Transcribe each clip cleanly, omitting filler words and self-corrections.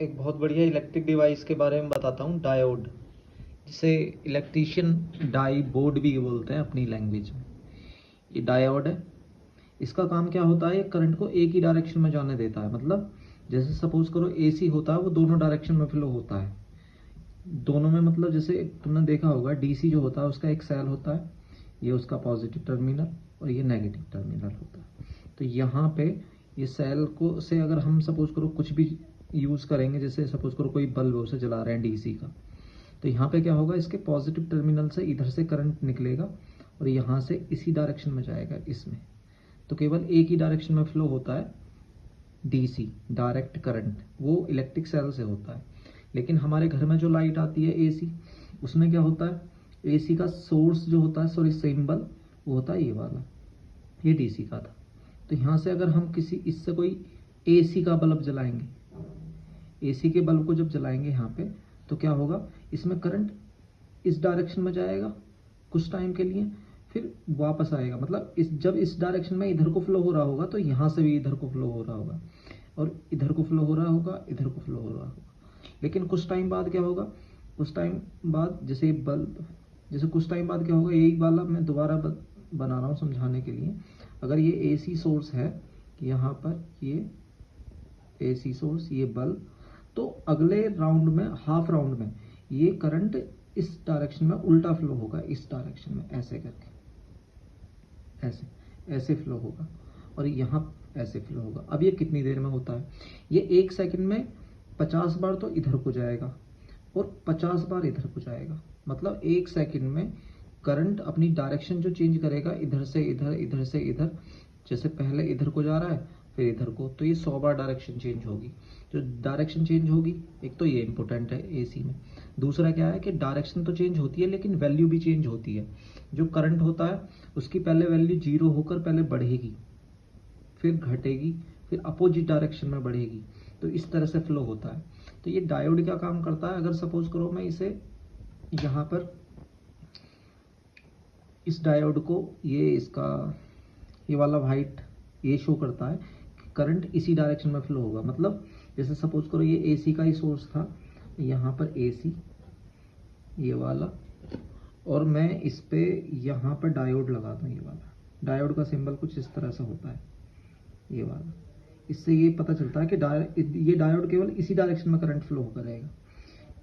एक बहुत बढ़िया इलेक्ट्रिक डिवाइस के बारे में बताता हूँ, डायोड, जिसे इलेक्ट्रिशियन डाई बोर्ड भी बोलते हैं अपनी लैंग्वेज में। ये डायोड है। इसका काम क्या होता है, ये करंट को एक ही डायरेक्शन में जाने देता है। मतलब जैसे सपोज करो एसी होता है, वो दोनों डायरेक्शन में फ्लो होता है। दोनों में मतलब जैसे तुमने देखा होगा डीसी जो होता है उसका एक सेल होता है, ये उसका पॉजिटिव टर्मिनल और ये नेगेटिव टर्मिनल होता है। तो यहाँ पे ये सेल को से अगर हम सपोज करो कुछ भी यूज़ करेंगे, जैसे सपोज करो कोई बल्ब उसे जला रहे हैं डीसी का, तो यहाँ पे क्या होगा, इसके पॉजिटिव टर्मिनल से इधर से करंट निकलेगा और यहाँ से इसी डायरेक्शन में जाएगा इसमें। तो केवल एक ही डायरेक्शन में फ्लो होता है डीसी डायरेक्ट करंट, वो इलेक्ट्रिक सेल से होता है। लेकिन हमारे घर में जो लाइट आती है एसी, उसमें क्या होता है, एसी का सोर्स जो होता है, सॉरी सिंबल, वो होता है ये वाला, ये डीसी का था। तो यहाँ से अगर हम किसी इससे कोई एसी का बल्ब जलाएंगे, एसी के बल्ब को जब जलाएंगे यहाँ पे, तो क्या होगा, इसमें करंट इस डायरेक्शन में जाएगा कुछ टाइम के लिए, फिर वापस आएगा। मतलब जब इस डायरेक्शन में इधर को फ्लो हो रहा होगा तो यहाँ से भी इधर को फ्लो हो रहा होगा, और इधर को फ्लो हो रहा होगा, इधर को फ्लो हो रहा होगा। लेकिन कुछ टाइम बाद क्या होगा, कुछ टाइम बाद जैसे कुछ टाइम बाद क्या होगा, यही वाला मैं दोबारा बना रहा हूँ समझाने के लिए। अगर ये एसी सोर्स है, यहाँ पर ये एसी सोर्स, ये बल्ब, तो अगले राउंड में, हाफ राउंड में, ये करंट इस डायरेक्शन में उल्टा फ्लो होगा, इस डायरेक्शन में ऐसे करके, ऐसे फ्लो होगा, और यहाँ ऐसे फ्लो होगा। अब ये कितनी देर में होता है, ये 1 सेकंड में 50 बार तो इधर को जाएगा और 50 बार इधर को जाएगा। मतलब 1 सेकंड में करंट अपनी डायरेक्शन जो चेंज करेगा, इधर से इधर, इधर से इधर, जैसे पहले इधर को जा रहा है फिर इधर को, तो ये 100 बार डायरेक्शन चेंज होगी। जो डायरेक्शन चेंज होगी, एक तो ये इंपॉर्टेंट है एसी में। दूसरा क्या है कि डायरेक्शन तो चेंज होती है लेकिन वैल्यू भी चेंज होती है। जो करंट होता है उसकी पहले वैल्यू 0 होकर पहले बढ़ेगी, फिर घटेगी, फिर अपोजिट डायरेक्शन में बढ़ेगी। तो इस तरह से फ्लो होता है। तो ये डायोड क्या काम करता है, अगर सपोज करो मैं इसे यहाँ पर, इस डायोड को, ये इसका ये वाला वाइट, ये शो करता है कि करंट इसी डायरेक्शन में फ्लो होगा। मतलब जैसे सपोज करो ये एसी का ही सोर्स था, यहाँ पर एसी ये वाला, और मैं इस पे यहाँ पर डायोड लगा दूँ, ये वाला डायोड का सिंबल कुछ इस तरह से होता है, ये वाला। इससे ये पता चलता है कि ये डायोड केवल इसी डायरेक्शन में करंट फ्लो करेगा,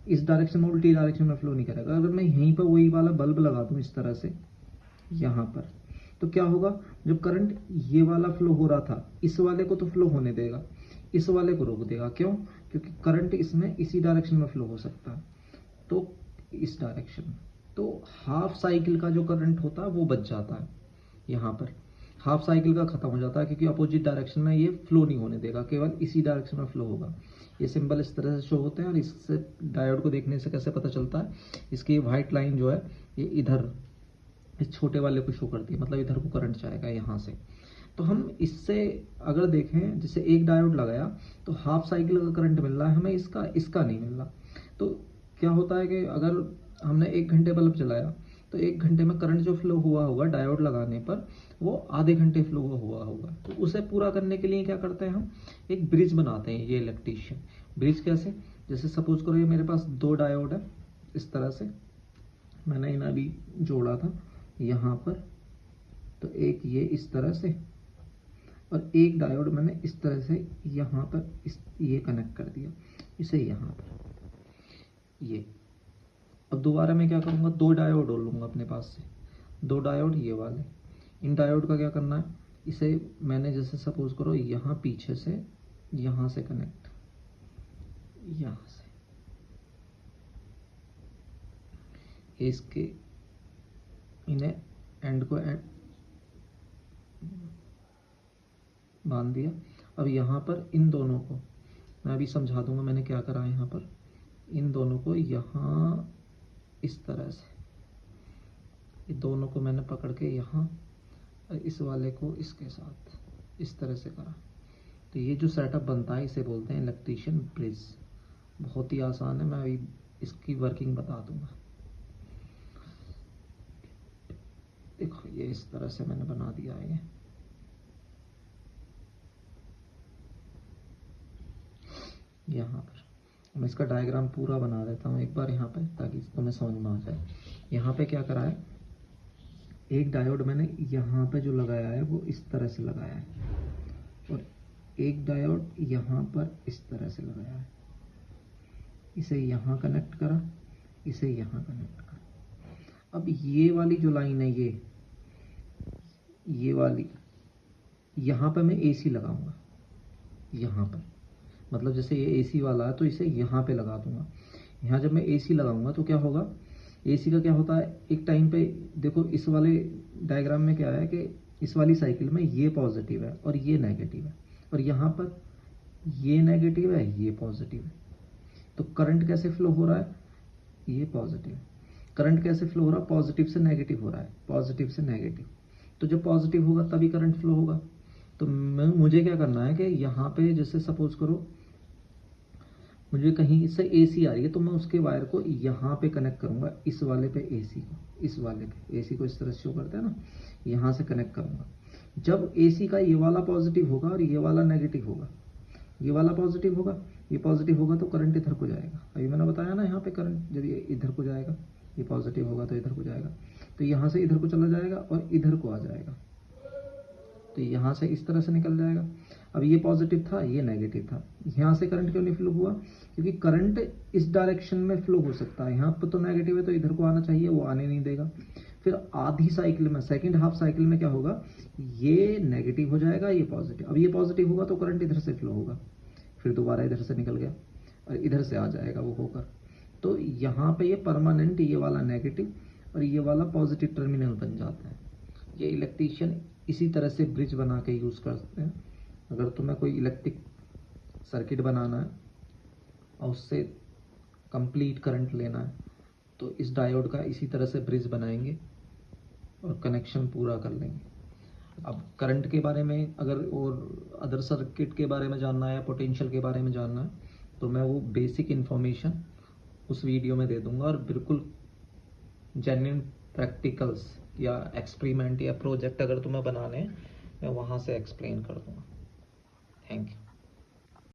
इस डायरेक्शन में, उल्टी डायरेक्शन में फ्लो नहीं करेगा। अगर मैं यहीं पर वही वाला बल्ब लगा दूँ इस तरह से यहाँ पर, तो क्या होगा, जब करंट ये वाला फ्लो हो रहा था, इस वाले को तो फ्लो होने देगा, इस वाले को रोक देगा। क्यों? क्योंकि करंट इसमें इसी डायरेक्शन में फ्लो हो सकता है, तो इस डायरेक्शन में। तो हाफ साइकिल का जो करंट होता है वो बच जाता है, यहाँ पर हाफ साइकिल का खत्म हो जाता है, क्योंकि अपोजिट डायरेक्शन में ये फ्लो नहीं होने देगा, केवल इसी डायरेक्शन में फ्लो होगा। ये सिंबल इस तरह से शो होते हैं, और इससे डायोड को देखने से कैसे पता चलता है, इसकी व्हाइट लाइन जो है ये इधर इस छोटे वाले को शो करती है, मतलब इधर को करंट जाएगा यहाँ से। तो हम इससे अगर देखें, जैसे एक डायोड लगाया तो हाफ साइकिल का करंट मिल रहा है हमें, इसका नहीं मिल रहा। तो क्या होता है कि अगर हमने 1 घंटे बल्ब जलाया तो 1 घंटे में करंट जो फ्लो हुआ होगा डायोड लगाने पर, वो आधे घंटे फ्लो हुआ होगा। तो उसे पूरा करने के लिए क्या करते हैं, हम एक ब्रिज बनाते हैं, ये इलेक्ट्रीशियन। ब्रिज कैसे, जैसे सपोज करो ये मेरे पास 2 डायोड है, इस तरह से मैंने इन्हें अभी जोड़ा था यहाँ पर, तो एक ये इस तरह से, और एक डायोड मैंने इस तरह से यहाँ पर ये कनेक्ट कर दिया, इसे यहाँ पर ये। अब दोबारा मैं क्या करूँगा, 2 डायोड और लूँगा अपने पास से, 2 डायोड ये वाले। इन डायोड का क्या करना है, इसे मैंने जैसे सपोज करो यहाँ पीछे से यहाँ से कनेक्ट, यहाँ से इसके इन्हें एंड को बांध दिया। अब यहाँ पर इन दोनों को मैं अभी समझा दूंगा मैंने क्या करा है। यहाँ पर इन दोनों को यहाँ इस तरह से, ये दोनों को मैंने पकड़ के यहाँ, और इस वाले को इसके साथ इस तरह से करा। तो ये जो सेटअप बनता है इसे बोलते हैं इलेक्ट्रीशियन ब्रिज। बहुत ही आसान है, मैं अभी इसकी वर्किंग बता दूंगा। देखो ये इस तरह से मैंने बना दिया है। यहाँ पर मैं इसका डायग्राम पूरा बना देता हूँ एक बार यहाँ पे, ताकि तुम्हें समझ में आ जाए। यहाँ पे क्या करा है, एक डायोड मैंने यहाँ पे जो लगाया है वो इस तरह से लगाया है, और एक डायोड यहाँ पर इस तरह से लगाया है। इसे यहाँ कनेक्ट करा, इसे यहाँ कनेक्ट करा। अब ये वाली जो लाइन है, ये वाली, यहाँ पर मैं AC लगाऊंगा। यहाँ पर मतलब जैसे ये AC वाला है तो इसे यहाँ पे लगा दूंगा। यहाँ जब मैं AC लगाऊंगा तो क्या होगा, AC का क्या होता है, एक टाइम पे देखो इस वाले डायग्राम में क्या है कि इस वाली साइकिल में ये पॉजिटिव है और ये नेगेटिव है, और यहाँ पर ये नेगेटिव है, ये पॉजिटिव है। तो करंट कैसे फ्लो हो रहा है, ये पॉजिटिव है। करंट कैसे फ्लो हो रहा है, पॉजिटिव से नेगेटिव हो रहा है, पॉजिटिव से नेगेटिव। तो जब पॉजिटिव होगा तभी करंट फ्लो होगा। तो मुझे क्या करना है कि यहाँ पे जैसे सपोज करो मुझे कहीं से AC आ रही है, तो मैं उसके वायर को यहाँ पे कनेक्ट करूँगा, इस वाले पे AC को, इस वाले पे AC को इस तरह शो करते हैं ना, यहाँ से कनेक्ट करूँगा। जब AC का ये वाला पॉजिटिव होगा और ये वाला नेगेटिव होगा, ये वाला पॉजिटिव होगा, ये पॉजिटिव होगा, तो करंट इधर को जाएगा। अभी मैंने बताया ना यहाँ पे करंट जब ये इधर को जाएगा, ये पॉजिटिव होगा तो इधर को जाएगा, तो यहाँ से इधर को चला जाएगा और इधर को आ जाएगा, तो यहाँ से इस तरह से निकल जाएगा। अब ये पॉजिटिव था, ये नेगेटिव था, यहाँ से करंट क्यों नहीं फ्लो हुआ, क्योंकि करंट इस डायरेक्शन में फ्लो हो सकता है। यहाँ पर तो नेगेटिव है तो इधर को आना चाहिए, वो आने नहीं देगा। फिर आधी साइकिल में, सेकेंड हाफ साइकिल में क्या होगा, ये नेगेटिव हो जाएगा, ये पॉजिटिव। अब ये पॉजिटिव होगा तो करंट इधर से फ्लो होगा, फिर दोबारा इधर से निकल गया और इधर से आ जाएगा वो होकर। तो यहाँ पे ये परमानेंट, ये वाला नेगेटिव और ये वाला पॉजिटिव टर्मिनल बन जाता है। ये इलेक्ट्रीशियन इसी तरह से ब्रिज बना के यूज़ करते हैं। अगर तुम्हें कोई इलेक्ट्रिक सर्किट बनाना है और उससे कंप्लीट करंट लेना है तो इस डायोड का इसी तरह से ब्रिज बनाएंगे और कनेक्शन पूरा कर लेंगे। अब करंट के बारे में अगर और अदर सर्किट के बारे में जानना है या पोटेंशियल के बारे में जानना है तो मैं वो बेसिक इन्फॉर्मेशन उस वीडियो में दे दूंगा, और बिल्कुल जेन्युइन प्रैक्टिकल्स या एक्सपेरिमेंट या प्रोजेक्ट अगर तुम्हें बनाने हैं मैं वहाँ से एक्सप्लेन कर दूंगा। Thank you.